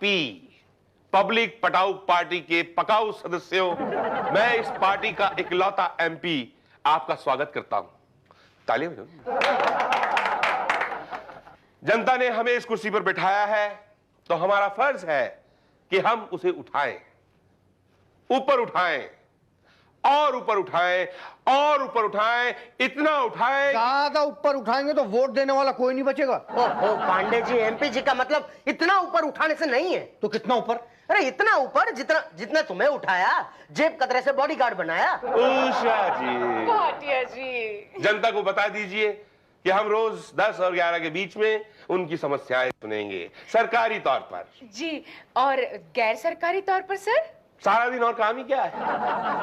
P, public पटाऊ party के पकाऊ सदस्यों, मैं इस पार्टी का इकलौता एमपी आपका स्वागत करता हूं। तालियां बजाओ। जनता ने हमें इस कुर्सी पर बिठाया है तो हमारा फर्ज है कि हम उसे उठाएं, ऊपर उठाएं और ऊपर उठाएं और ऊपर उठाएं, इतना उठाएं। ज्यादा ऊपर उठाएंगे तो वोट देने वाला कोई नहीं बचेगा। ओहो पांडे जी, एमपी जी का मतलब इतना ऊपर उठाने से नहीं है। तो कितना ऊपर? अरे इतना ऊपर जितना जितना तुम्हें उठाया, जेब कतरे से बॉडीगार्ड बनाया। उषा जी, भाटिया जी, जनता को बता दीजिए कि हम रोज 10 और 11 के बीच में उनकी समस्याएं सुनेंगे, सरकारी तौर पर। जी, और गैर सरकारी तौर पर सर? सारा दिन और काम ही क्या है?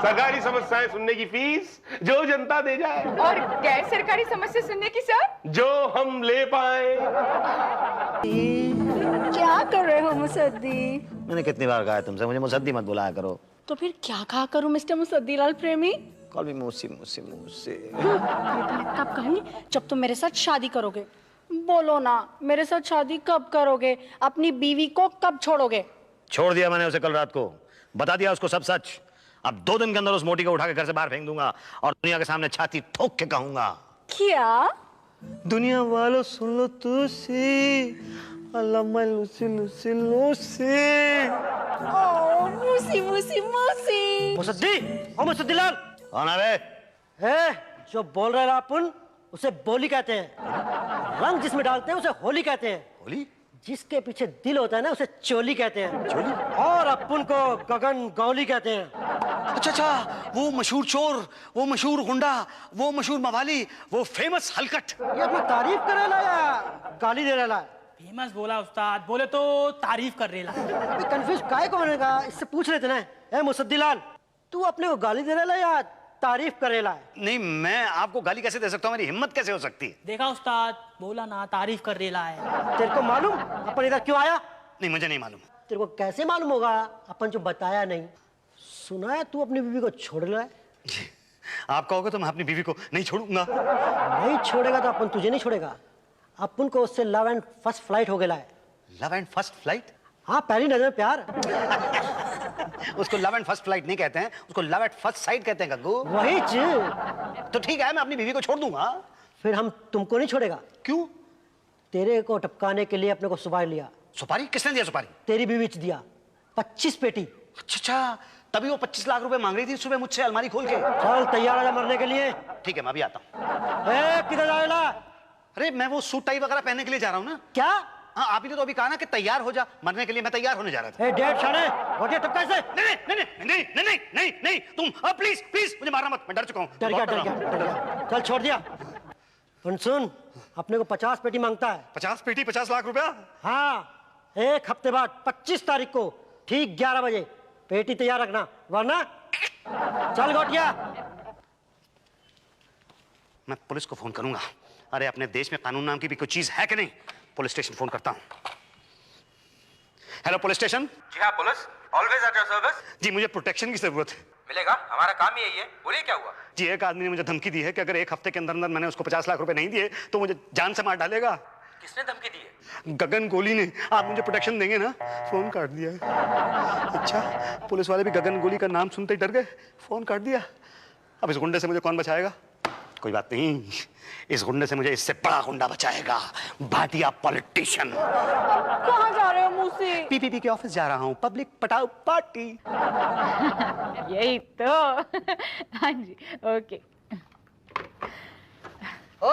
सरकारी समस्याएं सुनने की फीस जो जनता दे जाए। और गैर सरकारी समस्या सुनने की सर? जो हम ले पाए। क्या कर रहे हो मुसद्दी? मैंने कितनी बार कहा है तुमसे, मुझे मुसद्दी मत बुलाया करो। तो फिर क्या कहा करूं मिस्टर मुसद्दी लाल प्रेमी? कॉल मी मूसी मूसी मूसी। मैं कब कहूंगी? जब तुम मेरे साथ शादी करोगे। बोलो ना, मेरे साथ शादी कब करोगे? अपनी बीवी को कब छोड़ोगे? छोड़ दिया मैंने उसे कल रात को, बता दिया उसको सब सच। अब 2 दिन के अंदर उस मोटी को उठा के घर से बाहर फेंक दूंगा और दुनिया के सामने छाती ठोक के कहूंगा, क्या? दुनिया वालों सुन लो तुसी, अल्लाह मैं लूसी लूसी लूसी। ओ मूसी मूसी मूसी। मुसद्दी, ओ मुसद्दी लाल। कौन है बे? है जो बोल रहे हैं अपन, उसे बोली कहते हैं। रंग जिसमें डालते हैं उसे होली कहते हैं। होली? जिसके पीछे दिल होता है ना, उसे चोली कहते हैं। चोली? और अपन को गगन गौली कहते हैं। अच्छा अच्छा, वो मशहूर चोर, वो मशहूर गुंडा, वो मशहूर मवाली, वो फेमस हलकट। ये अपनी तारीफ करे ला या गाली दे रहा है? फेमस बोला उस्ताद, बोले तो तारीफ कर रेला। कंफ्यूज काहे को होने का, इससे पूछ लेते ना। ए मुसद्दी लाल, तू अपने को गाली दे रहा है या तारीफ करेला है? नहीं, मैं आपको गाली कैसे दे सकता हूँ? मेरी हिम्मत कैसे हो सकती है? देखा उस्ताद, बोला ना तारीफ कर रेला है। तेरे को मालूम अपन इधर क्यों आया? नहीं, मुझे नहीं मालूम। तेरे को कैसे मालूम होगा? अपन जो बताया नहीं। सुना है तू अपनी बीवी को छोड़ रहा है? जी, आप कहोगे तो मैं अपनी बीवी को नहीं छोड़ूंगा। नहीं छोड़ेगा तो अपन तुझे नहीं छोड़ेगा। अपन को उससे लव एंड फर्स्ट फ्लाइट हो गया है। Love and first flight? हाँ, पहली नजर में प्यार। उसको लव एंड फर्स्ट फ्लाइट नहीं कहते हैं, उसको लव एट फर्स्ट साइट कहते हैं गग्गू। वही चीज। तो ठीक है, मैं अपनी बीवी को छोड़ दूंगा। फिर हम तुमको नहीं छोड़ेगा। क्यों? तेरे को टपकाने के लिए अपने को सुपारी लिया। सुपारी? किसने दिया सुपारी? तेरी बीवी ने दिया 25 पेटी। अच्छा अच्छा, तभी वो 25 लाख रुपए मांग रही थी सुबह मुझसे अलमारी खोल के। चल तैयार आजा मरने के लिए। ठीक है, मैं अभी आता हूँ। किधर जा रहा? अरे मैं वो सूट टाई वगैरह पहनने के लिए जा रहा हूँ ना। क्या? हाँ, आप ही ने तो अभी कहा ना कि तैयार हो जा मरने के लिए। मैं तैयार होने जा रहा था। डेढ़ साढ़े रोटियां टपका से। नहीं नहीं नहीं नहीं नहीं नहीं नहीं नहीं, तुम प्लीज प्लीज मुझे मारना मत, मैं डर चुका हूँ। डर गया, डर गया, डर गया। चल छोड़ दिया। सुन, अपने को 50 पेटी मांगता है। 50 पेटी 50 लाख रुपया? हाँ, 1 हफ्ते बाद 25 तारीख को ठीक 11 बजे पेटी तैयार रखना, वरना चल गोटिया। मैं पुलिस को फोन करूंगा। अरे अपने देश में कानून नाम की भी कोई चीज है कि नहीं? पुलिस स्टेशन फोन करता हूं। Hello police station. जी हाँ police, always at your service. जी, मुझे प्रोटेक्शन की जरूरत है। मिलेगा, हमारा काम ही यही है। बोलिए क्या हुआ? जी, एक आदमी ने मुझे धमकी दी है कि अगर 1 हफ्ते के अंदर अंदर मैंने उसको 50 लाख रुपए नहीं दिए तो मुझे जान से मार डालेगा। किसने धमकी दी है? गगन गोली ने। आप मुझे प्रोटेक्शन देंगे ना? फोन काट दिया। अच्छा, पुलिस वाले भी गगन गोली का नाम सुनते ही डर गए, फोन काट दिया। अब इस गुंडे से मुझे कौन बचाएगा? कोई बात नहीं, इस गुंडे से मुझे इससे बड़ा गुंडा बचाएगा, भाटिया पॉलिटिशियन। कहाँ जा रहे हो मूसी? पीपीपी के ऑफिस जा रहा हूँ, पब्लिक पटाऊ पार्टी। यही तो। हाँ जी, ओके। ओ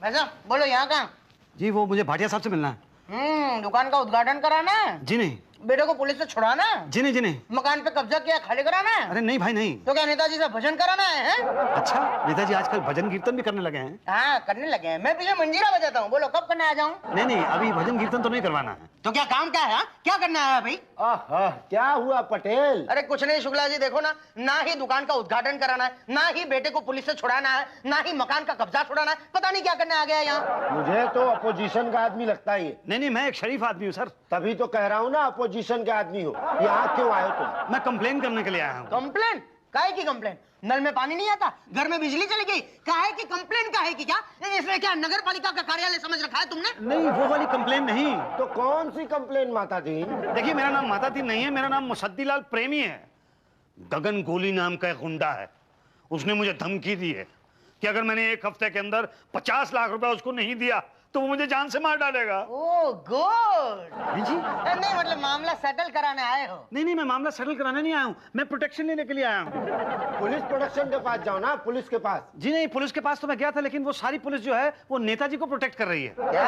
भैया, बोलो यहाँ कहाँ? जी, वो मुझे भाटिया साहब से मिलना है। दुकान का उद्घाटन कराना है। जी नहीं। बेटे को पुलिस से छुड़ाना है। जी नहीं, जी नहीं। मकान पे कब्जा किया, खाली कराना है। अरे नहीं भाई नहीं। तो क्या नेताजी से भजन कराना है? अच्छा, नेताजी आजकल भजन कीर्तन भी करने लगे हैं। हाँ, करने लगे हैं। मैं पीछे मंजीरा बजाता हूँ। बोलो कब करने आ जाऊँ? नहीं नहीं, अभी भजन कीर्तन तो नहीं करवाना है। तो क्या काम क्या है? क्या करना है भाई? क्या हुआ पटेल? अरे कुछ नहीं शुक्ला जी, देखो ना ही दुकान का उद्घाटन कराना है, ना ही बेटे को पुलिस से छुड़ाना है, ना ही मकान का कब्जा छुड़ाना है। पता नहीं क्या करने आ गया यहाँ। मुझे तो अपोजिशन का आदमी लगता है ये। नहीं नहीं, मैं एक शरीफ आदमी हूँ सर। तभी तो कह रहा हूँ ना, अपोजिशन के आदमी हो। यहाँ क्यों आए तुम? मैं कंप्लेन करने के लिए आया हूँ। कंप्लेन काहे की कंप्लेन? नल में पानी नहीं आता, घर में बिजली चली गई, काहे की कंप्लेन? काहे की क्या? इसमें क्या नगर पालिका का कार्यालय समझ रखा है तुमने? नहीं, वो वाली कंप्लेन नहीं। तो कौन सी कंप्लेन माता जी? देखिए, मेरा नाम माता दी नहीं है, मेरा नाम मुसद्दीलाल प्रेमी है। गगन गोली नाम का एक गुंडा है, उसने मुझे धमकी दी है कि अगर मैंने 1 हफ्ते के अंदर 50 लाख रुपए उसको नहीं दिया तो वो मुझे जान से मार डालेगा। Oh good. जी? नहीं मतलब मामला सेटल कराने आए हो? नहीं, मैं मामला सेटल कराने नहीं आया हूँ, मैं प्रोटेक्शन लेने के लिए आया हूँ। पुलिस प्रोटेक्शन के पास जाओ ना, पुलिस के पास। जी नहीं, पुलिस के पास तो मैं गया था, लेकिन वो सारी पुलिस जो है वो नेताजी को प्रोटेक्ट कर रही है। क्या?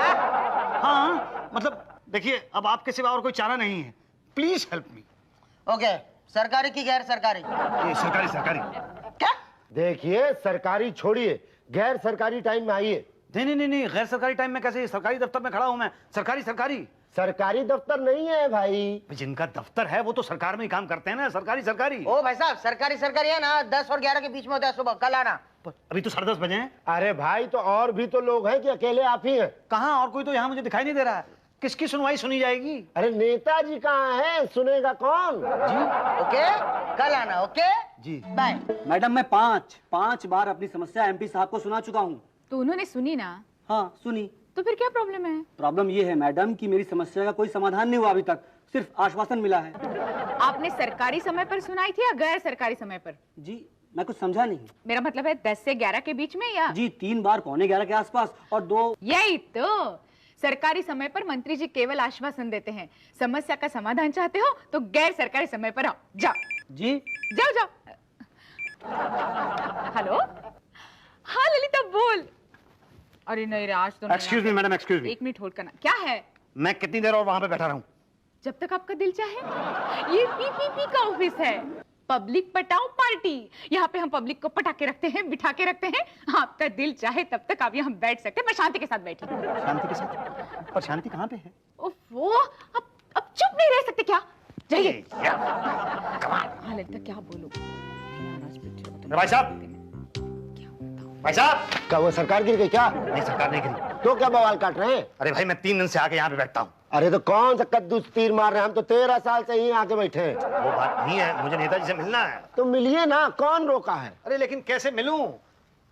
हाँ, मतलब देखिए, अब आपके सिवा और कोई चारा नहीं है, प्लीज हेल्प मी। ओके, सरकारी की गैर सरकारी? ये सरकारी। क्या? देखिए, सरकारी छोड़िए, गैर सरकारी टाइम में आइए। नहीं, गैर सरकारी टाइम में कैसे? सरकारी दफ्तर में खड़ा हूं मैं। सरकारी सरकारी दफ्तर नहीं है भाई। जिनका दफ्तर है वो तो सरकार में ही काम करते हैं ना। सरकारी। ओ भाई साहब, सरकारी है ना, 10 और 11 के बीच में होता है सुबह। कल आना। अभी तो 10:30 बजे हैं। अरे भाई, तो और भी तो लोग हैं कि अकेले आप ही हैं? कहाँ और कोई तो यहाँ मुझे दिखाई नहीं दे रहा है। किसकी सुनवाई सुनी जाएगी? अरे नेताजी कहाँ है, सुनेगा कौन? जी ओके, कल आना। ओके जी। बाय। मैडम, मैं पांच बार अपनी समस्या एमपी साहब को सुना चुका हूँ। तो उन्होंने सुनी ना? हाँ, सुनी। तो फिर क्या प्रॉब्लम है? प्रॉब्लम ये है मैडम कि मेरी समस्या का कोई समाधान नहीं हुआ अभी तक, सिर्फ आश्वासन मिला है। आपने सरकारी समय पर सुनाई थी या गैर सरकारी समय पर? जी, मैं कुछ समझा नहीं। मेरा मतलब है 10 से 11 के बीच में या? जी, 3 बार 11:15 के आसपास और 2। यही तो, सरकारी समय पर मंत्री जी केवल आश्वासन देते हैं। समस्या का समाधान चाहते हो तो गैर सरकारी समय पर आओ। जाओ जी, जाओ। हेलो, हाँ ललिता बोल। अरे नहीं रे, आज तो नहीं। Excuse me madam, excuse me. 1 minute hold करना। क्या है? मैं कितनी देर और वहां पे बैठा रहूं? जब तक आपका दिल चाहे। ये पीपीपी का ऑफिस है, पब्लिक पटाओ पार्टी। यहाँ पे हम पब्लिक को पटा के रखते हैं, बिठा के रखते हैं। आपका दिल चाहे तब तक आप यहाँ बैठ सकते हैं। मैं शांति के साथ बैठी। शांति के साथ? पर शांति कहाँ पे है? ओफो, अब चुप नहीं रह सकते क्या? जाइए। हाँ ललिता, क्या बोलूं? भाई साहब, क्या वो सरकार गिर गई क्या? नहीं, सरकार नहीं गिरी। तो क्या बवाल काट रहे हैं? अरे भाई, मैं 3 दिन से आके यहाँ पे बैठता हूँ। अरे तो कौन सा कद्दू से तीर मार रहे हैं? हम तो 13 साल से यहीं आके बैठे हैं। वो बात नहीं है, मुझे नेताजी से मिलना है। तो मिलिए ना, कौन रोका है? अरे लेकिन कैसे मिलूं?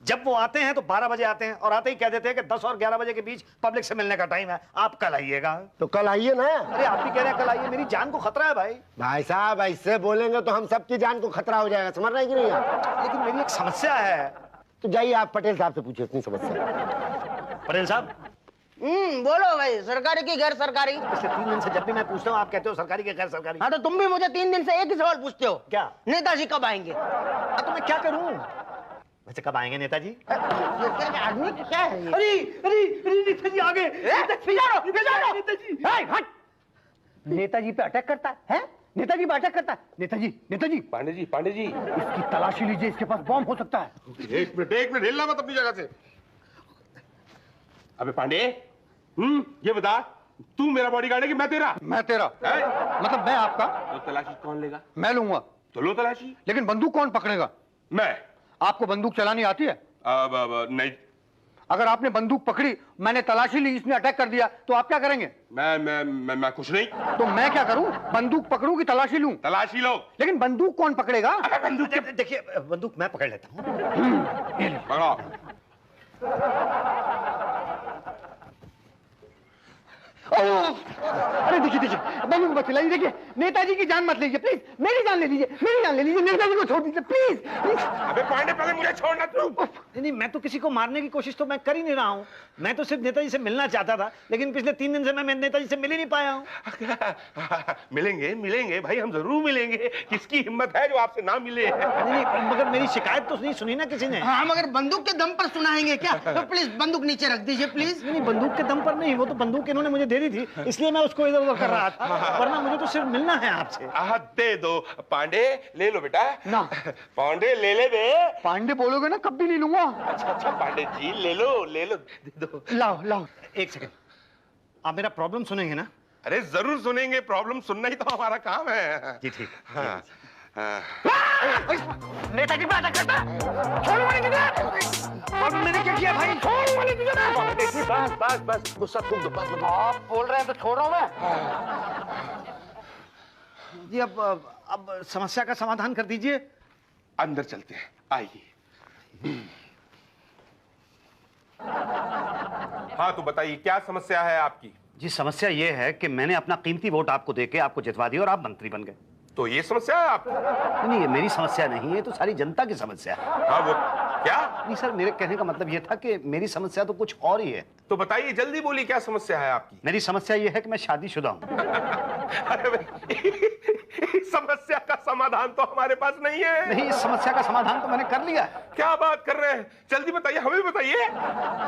जब वो आते हैं तो 12 बजे आते हैं और आते ही कह देते हैं कि 10 और 11 बजे के बीच पब्लिक से मिलने का टाइम है, आप कल आइएगा। तो कल आइए ना। अरे आप भी कह रहे हैं कल आइए, मेरी जान को खतरा है भाई। भाई साहब, ऐसे बोलेंगे तो हम सबकी जान को खतरा हो जाएगा, समझ रहे हैं कि नहीं आप? लेकिन मेरी एक समस्या है। तो जाइए, आप पटेल साहब से पूछिए अपनी समस्या। पटेल साहब, बोलो भाई, सरकारी की गैर सरकारी? पिछले 3 दिन से जब भी मैं पूछता हूँ आप कहते हो सरकारी के गैर सरकारी। हाँ, तो तुम भी मुझे 3 दिन से एक ही सवाल पूछते हो। क्या? नेताजी कब आएंगे? तो मैं क्या करूं? वैसे कब आएंगे नेताजी? आदमी क्या है ये? अरे नेताजी आ गए। नेताजी पे अटैक करता है? नेताजी पे अटैक करता है? नेताजी पांडे जी इसकी तलाशी लीजिए, इसके पास बॉम्ब हो सकता है। एक मिनट हिलना मत अपनी जगह से। अबे पांडे, ये बता, तू मेरा बॉडीगार्ड है कि मैं तेरा? मैं तेरा मतलब मैं आपका? तो तलाशी कौन लेगा? मैं लूंगा। तो लो तलाशी। लेकिन बंदूक कौन पकड़ेगा? मैं। आपको बंदूक चलानी आती है? अब नहीं। अगर आपने बंदूक पकड़ी, मैंने तलाशी ली, इसने अटैक कर दिया, तो आप क्या करेंगे? मैं कुछ नहीं। तो मैं क्या करूं? बंदूक पकड़ूं कि तलाशी लूं? तलाशी लो। लेकिन बंदूक कौन पकड़ेगा? बंदूक देखिए, बंदूक मैं पकड़ लेता हूँ। पकड़ो। अरे देखिए, बंदूक मत चलाइए। देखिए, नेताजी की जान मत लीजिए प्लीज। मेरी जान ले लीजिए, नेताजी को छोड़ दीजिए प्लीज। अबे पांडे, पहले मुझे छोड़ना तू। नहीं, मैं तो किसी को मारने की कोशिश तो मैं कर ही नहीं रहा हूँ। मैं तो सिर्फ नेताजी से मिलना चाहता था, लेकिन पिछले 3 दिन से मैं नेताजी से मिल ही नहीं पाया हूँ। मिलेंगे भाई, हम जरूर मिलेंगे। किसकी हिम्मत है जो आपसे ना मिले? नहीं, मगर मेरी शिकायत तो नहीं सुनी ना किसी ने। हाँ, मगर बंदूक के दम पर सुनाएंगे क्या? तो प्लीज बंदूक नीचे रख दीजिए प्लीज। नहीं, बंदूक के दम पर नहीं, वो तो बंदूक इन्होंने मुझे दे दी थी, इसलिए मैं उसको इधर उधर कर रहा था, वरना मुझे तो सिर्फ मिलना है आपसे। दे दो। पांडे ले लो बेटा। ना। पांडे ले दे। पांडे बोलोगे ना, कभी नहीं लूंगा। अच्छा पांडे जी, ले लो दे दो। लाओ। एक सेकंड, आप मेरा प्रॉब्लम सुनेंगे ना? अरे जरूर सुनेंगे, प्रॉब्लम सुनना ही तो हमारा काम है। जी ठीक। हाँ। नेताजी पे अटैक करता है। छोड़ो मुझे किधर? अब मैंने क्या किया भाई? छोड़ो मुझे किधर? बस गुस्सा थूक दो। बस आप बोल रहे हैं तो छोड़ रहा हूं मैं। जी, अब समस्या का समाधान कर दीजिए। अंदर चलते हैं, आइए। हाँ तो बताइए क्या समस्या है आपकी? जी समस्या ये है कि मैंने अपना कीमती वोट आपको देके आपको जितवा दिया और आप मंत्री बन गए। तो ये समस्या है आपकी? नहीं ये मेरी समस्या नहीं है, तो सारी जनता की समस्या है। हाँ वो क्या? नहीं सर, मेरे कहने का मतलब ये था कि मेरी समस्या तो कुछ और ही है। तो बताइए, जल्दी बोलिए क्या समस्या है आपकी? मेरी समस्या ये है कि मैं शादीशुदा हूँ। अरे भाई, इस समस्या का समाधान तो हमारे पास नहीं है। नहीं, इस समस्या का समाधान तो मैंने कर लिया है। क्या बात कर रहे हैं? जल्दी बताइए, हमें बताइए।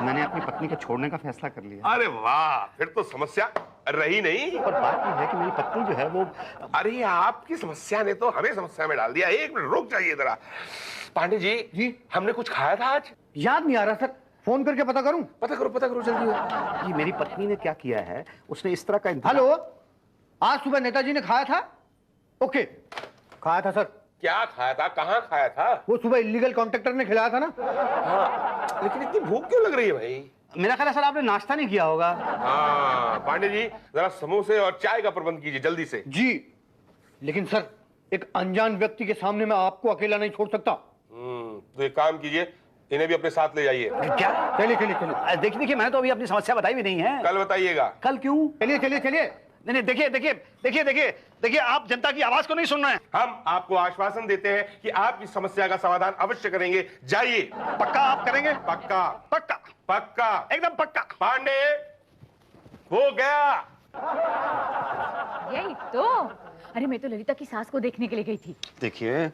मैंने अपनी पत्नी को छोड़ने का फैसला कर लिया। अरे वाह, फिर तो समस्या रही नहीं। पर बात यह है कि मेरी पत्नी जो है वो... अरे आपकी समस्या ने तो हमें समस्या में डाल दिया। एक मिनट रुक जाइए जरा। पांडे जी, हमने कुछ खाया था आज? याद नहीं आ रहा सर, फोन करके पता करूं? पता करो जल्दी। जी मेरी पत्नी ने क्या किया है, उसने इस तरह का हेलो, आज सुबह नेताजी ने खाया था? ओके, खाया था सर। क्या खाया था? कहाँ खाया था? वो सुबह इलीगल कॉन्ट्रैक्टर ने खिलाया था ना। हाँ, लेकिन इतनी भूख क्यों लग रही है भाई? मेरा ख्याल है सर आपने नाश्ता नहीं किया होगा। हाँ पांडे जी, जरा समोसे और चाय का प्रबंध कीजिए जल्दी से। जी, लेकिन सर एक अनजान व्यक्ति के सामने मैं आपको अकेला नहीं छोड़ सकता। तो एक काम कीजिए, इन्हें भी अपने साथ ले जाइए। क्या? चलिए। देखिए मैंने तो अभी अपनी समस्या बताई भी नहीं है। कल बताइएगा। कल क्यों? चलिए। नहीं देखिए आप जनता की आवाज को नहीं सुन रहे हैं। हम आपको आश्वासन देते हैं कि आपकी समस्या का समाधान अवश्य करेंगे। जाइए। पक्का आप करेंगे? पक्का एकदम पक्का। पांडे, हो गया। यही तो। अरे मैं तो ललिता की सास को देखने के लिए गई थी। देखिए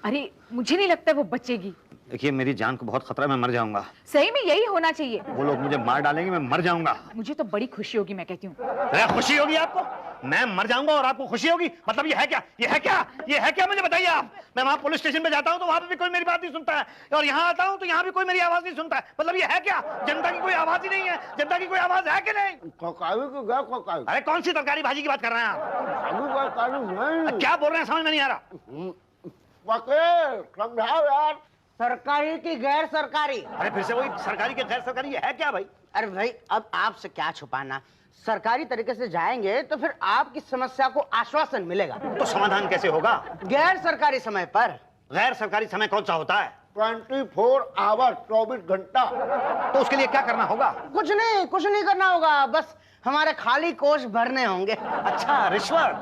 अरे मुझे नहीं लगता वो बचेगी। देखिए मेरी जान को बहुत खतरा है, मैं मर जाऊंगा। सही में यही होना चाहिए। वो लोग मुझे मार डालेंगे, मैं मर जाऊंगा। मुझे तो बड़ी खुशी होगी, मैं कहती हूँ। खुशी होगी आपको? मैं मर जाऊंगा और आपको खुशी होगी? मतलब ये है क्या मुझे बताइए आप। मैं वहां पुलिस स्टेशन पे जाता हूँ तो वहां पे भी कोई मेरी बात नहीं सुनता है, और यहाँ आता हूँ तो यहाँ भी कोई मेरी आवाज नहीं सुनता है। मतलब ये है क्या? जनता की कोई आवाज ही नहीं है? जनता की कोई आवाज है कि नहीं? अरे कौन सी तरकारी भाजी की बात कर रहे हैं आप? क्या बोल रहे हैं समझ में नहीं आ रहा। समझाओ यार, सरकारी की गैर सरकारी। अरे फिर से वही सरकारी के गैर सरकारी, ये है क्या भाई? अरे भाई अब आपसे क्या छुपाना, सरकारी तरीके से जाएंगे तो फिर आपकी समस्या को आश्वासन मिलेगा। तो समाधान कैसे होगा? गैर सरकारी समय पर। गैर सरकारी समय कौन सा होता है? 24 आवर, 24 घंटा। तो उसके लिए क्या करना होगा? कुछ नहीं करना होगा, बस हमारे खाली कोष भरने होंगे। अच्छा, रिश्वत?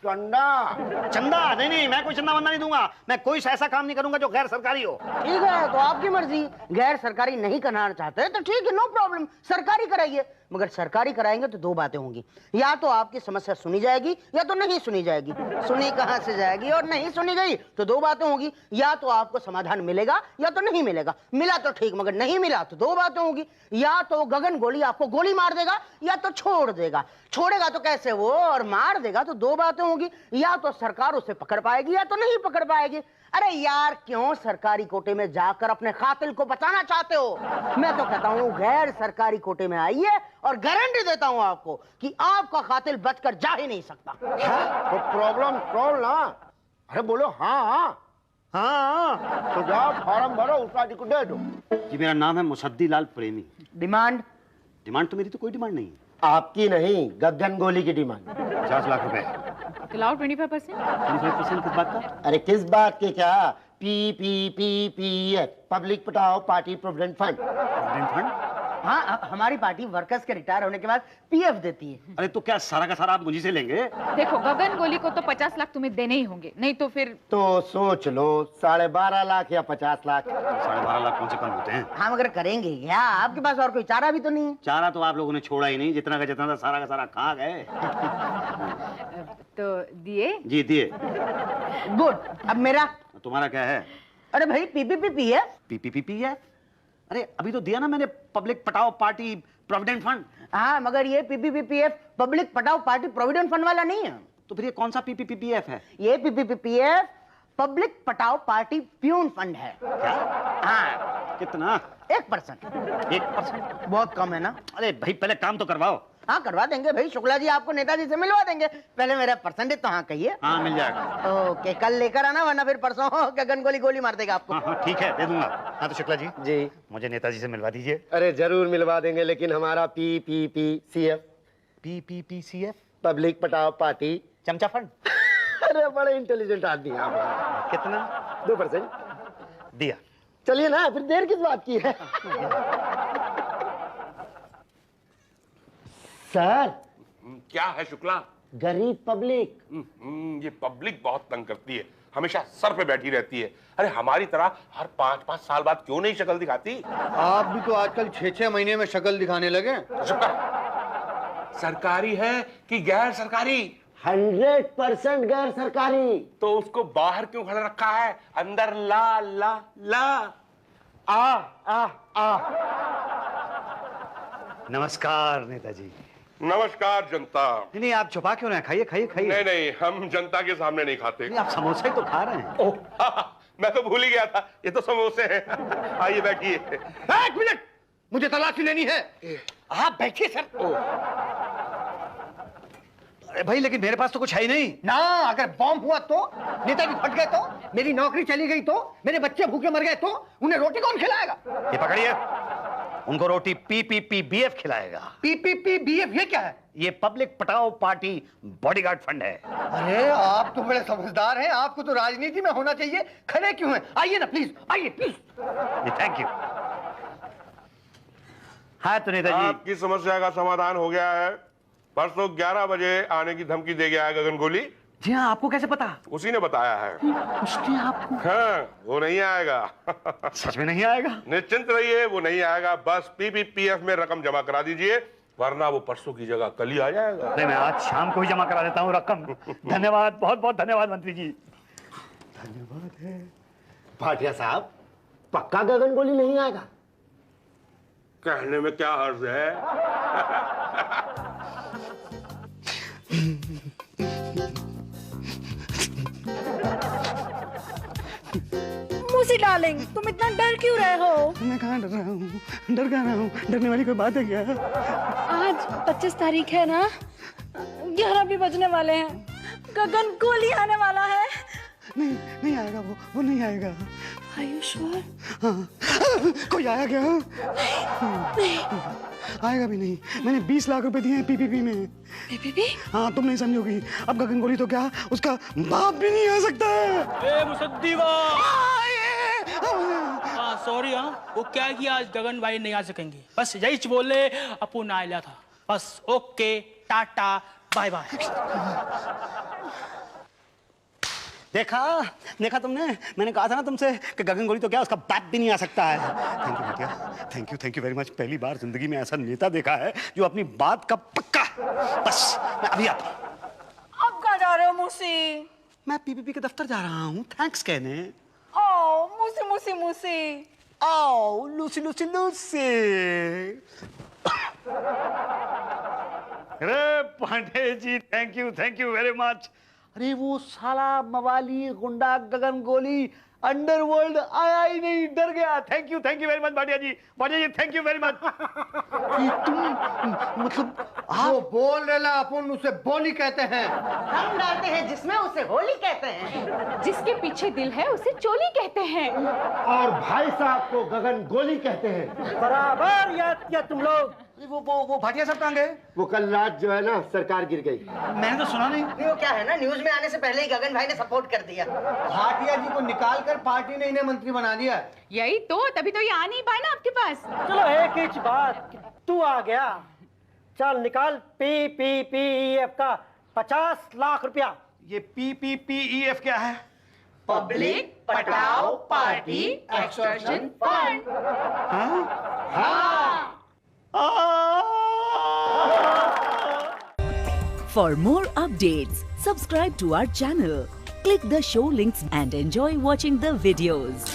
चंदा? नहीं, मैं कोई चंदा वंदा नहीं दूंगा। मैं कोई ऐसा काम नहीं करूंगा जो गैर सरकारी हो। ठीक है, तो आपकी मर्जी। गैर सरकारी नहीं करना चाहते तो ठीक है, नो प्रॉब्लम, सरकारी कराइए। मगर सरकारी कराएंगे तो दो बातें होंगी, या तो आपकी समस्या सुनी जाएगी या तो नहीं सुनी जाएगी। सुनी कहां से जाएगी, और नहीं सुनी गई तो दो बातें होंगी, या तो आपको समाधान मिलेगा या तो नहीं मिलेगा। मिला तो ठीक, मगर नहीं मिला तो दो बातें होंगी, या तो गगन गोली आपको गोली मार देगा या तो छोड़ देगा। छोड़ेगा तो कैसे वो, और मार देगा तो दो बातें होंगी, या तो सरकार उसे पकड़ पाएगी या तो नहीं पकड़ पाएगी। अरे यार, क्यों सरकारी कोटे में जाकर अपने कातिल को बचाना चाहते हो? मैं तो कहता हूँ गैर सरकारी कोटे में आइए, और गारंटी देता हूँ आपको कि आपका कातिल बचकर जा ही नहीं सकता। तो प्रॉब्लम सॉल्व ना। अरे बोलो हाँ। तो जाओ फॉर्म भरो, उसका को दे दो। जी मेरा नाम है मुसद्दी लाल प्रेमी। डिमांड तो मेरी तो कोई डिमांड नहीं है। आपकी नहीं, गगन गोली की डिमांड। 50 लाख रुपए। खिलाओ 25%। 25% किस बात का? अरे किस बात के क्या? PPPPF, पब्लिक पटाओ party provident fund. Provident fund? हाँ, हमारी पार्टी वर्कर्स के रिटायर होने के बाद पीएफ देती है। अरे तो क्या सारा का सारा आप मुझे से लेंगे? देखो, गगन गोली को तो 50 लाख तुम्हें देने ही होंगे, नहीं तो फिर तो सोच लो 12.5 लाख या 50 लाख। 12.5 लाख कौन से कम होते हैं? हाँ, मगर करेंगे क्या? आपके पास और कोई चारा भी तो नहीं है। चारा तो आप लोगों ने छोड़ा ही नहीं, जितना का जितना था सारा का सारा खा गए। तो दिए? जी दिए। गुड। अब मेरा तुम्हारा क्या है? अरे भाई पीपीपीपीएफ। PPPPF? अरे अभी तो दिया ना मैंने, पब्लिक पटाओ पार्टी प्रोविडेंट फंड। हाँ, मगर ये पीपीपीपीएफ पब्लिक पटाओ पार्टी प्रोविडेंट फंड वाला नहीं है। तो फिर ये कौन सा PPPPF है? ये पीपीपीपीएफ पब्लिक पटाओ पार्टी प्यून फंड है। क्या? हाँ। कितना? 1%। 1%? बहुत कम है ना? अरे भाई पहले काम तो करवाओ। हाँ, करवा देंगे भाई, शुक्ला जी आपको नेताजी से मिलवा देंगे। पहले मेरा परसेंटेज तो हाँ कहिए। हाँ मिल जाएगा। ओके, कल लेकर आना, वरना फिर परसों गगन गोली मार देगा आपको। हाँ ठीक है, दे दूंगा। हाँ तो शुक्ला जी जी, मुझे नेताजी से मिलवा दीजिए। अरे जरूर मिलवा देंगे, लेकिन हमारा PPPCF, PPPCF? पब्लिक पटाओ पार्टी चमचा फंड। अरे बड़े इंटेलिजेंट आदमी हैं आप। कितना? 2% दिया। चलिए ना, फिर देर किस बात की है? सर। क्या है शुक्ला? गरीब पब्लिक। ये पब्लिक बहुत तंग करती है, हमेशा सर पे बैठी रहती है। अरे हमारी तरह हर 5-5 साल बाद क्यों नहीं शक्ल दिखाती? आप भी तो आजकल 6-6 महीने में शक्ल दिखाने लगे। सरकारी है कि गैर सरकारी? 100% गैर सरकारी। तो उसको बाहर क्यों खड़ा रखा है? अंदर ला ला ला। आ। नमस्कार नेताजी। नमस्कार जनता। नहीं आप छुपा क्यों रहे हैं? खाइए खाइए खाइए। नहीं, हम जनता के सामने नहीं खाते। नहीं आप समोसे ही तो खा रहे हैं। ओह, मैं तो भूल ही गया था, ये तो समोसे हैं। आइए बैठिए। 1 मिनट, मुझे तलाशी लेनी है। आप बैठिए सर। अरे भाई लेकिन मेरे पास तो कुछ है ही नहीं ना। अगर बॉम्ब हुआ तो, नेताजी फट गए तो, मेरी नौकरी चली गई तो, मेरे बच्चे भूखे मर गए तो, उन्हें रोटी कौन खिलाएगा? ये पकड़िए, उनको रोटी PPPBF खिलाएगा। PPPBF ये क्या है? ये पब्लिक पटाओ पार्टी बॉडीगार्ड फंड है। अरे आप तो बड़े समझदार हैं, आपको तो राजनीति में होना चाहिए। खड़े क्यों हैं? आइए ना प्लीज, आइए प्लीज। Thank you. हाँ तो नेताजी, आपकी समस्या का समाधान हो गया है। परसों 11 बजे आने की धमकी दे गया है गगन गोली। जी हाँ, आपको कैसे पता? उसी ने बताया है। उसने आपको? हाँ, वो नहीं आएगा। सच में नहीं आएगा? निश्चिंत रहिए, वो नहीं आएगा। बस PPPF में रकम जमा करा दीजिए, वरना वो परसों की जगह कल ही आ जाएगा। नहीं, मैं आज शाम को ही जमा करा देता हूँ रकम। धन्यवाद, बहुत बहुत धन्यवाद मंत्री जी। धन्यवाद है। भाटिया साहब, पक्का गगन गोली नहीं आएगा? कहने में क्या हर्ज है? मूसी डार्लिंग, तुम इतना डर क्यों रहे हो? मैं कहाँ डर रहा हूँ? डर कहाँ रहा हूँ? डरने वाली कोई बात है क्या? आज 25 तारीख है ना, 11 भी बजने वाले हैं। गगन गोली आने वाला है। नहीं आएगा वो नहीं आएगा। Are you sure? हाँ। कोई आया क्या? नहीं। आएगा भी नहीं। मैंने 20 लाख रुपए दिए हैं PPP में। PPP? हाँ, तुम नहीं समझोगी। अब गगन गोली तो क्या, उसका बाप भी नहीं आ सकता है। ए मुसद्दीवा। सॉरी हाँ, वो क्या है कि आज गगन भाई नहीं आ सकेंगे। बस यही बोले अपन आया था। बस ओके, टाटा, बाय बाय। देखा तुमने? मैंने कहा था ना तुमसे कि गगन गोली तो क्या, उसका बाप भी नहीं आ सकता है। थैंक यू भैया, थैंक यू वेरी मच। पहली बार जिंदगी में ऐसा नेता देखा है जो अपनी बात का पक्का। बस मैं अभी आता हूँ। अब कहाँ जा रहे हो मूसी? मैं PPP के दफ्तर जा रहा हूँ थैंक्स कहने। ओ मूसी मूसी मूसी। ओ लूसी लूसी लूसी। अरे Pandey ji, thank you very much. अरे वो साला मवाली गुंडा गगन गोली अंडरवर्ल्ड आया ही नहीं, डर गया। Thank you very much Bhatia ji, thank you very much. तुम मतलब वो बोल रहे अपन उसे बोली कहते हैं। हम डालते हैं जिसमें उसे होली कहते हैं। जिसके पीछे दिल है उसे चोली कहते हैं। और भाई साहब को गगन गोली कहते हैं। बराबर याद किया तुम लोग। वो भाटिया साहब कहाँ गए? वो कल रात जो है ना, सरकार गिर गई। मैंने तो सुना नहीं। वो क्या है ना, न्यूज में आने से पहले ही गगन भाई ने सपोर्ट कर दिया। भाटिया जी को निकाल कर पार्टी ने इन्हें मंत्री बना दिया। यही तो, तभी तो ये आ नहीं पाए ना आपके पास। चलो एक ही बात, तू आ गया। चल निकाल PPPEF का 50 लाख रुपया। ये PPPEF क्या है? पब्लिक पटाओ party extortion fund. For more updates, subscribe to our channel, click the show links and enjoy watching the videos.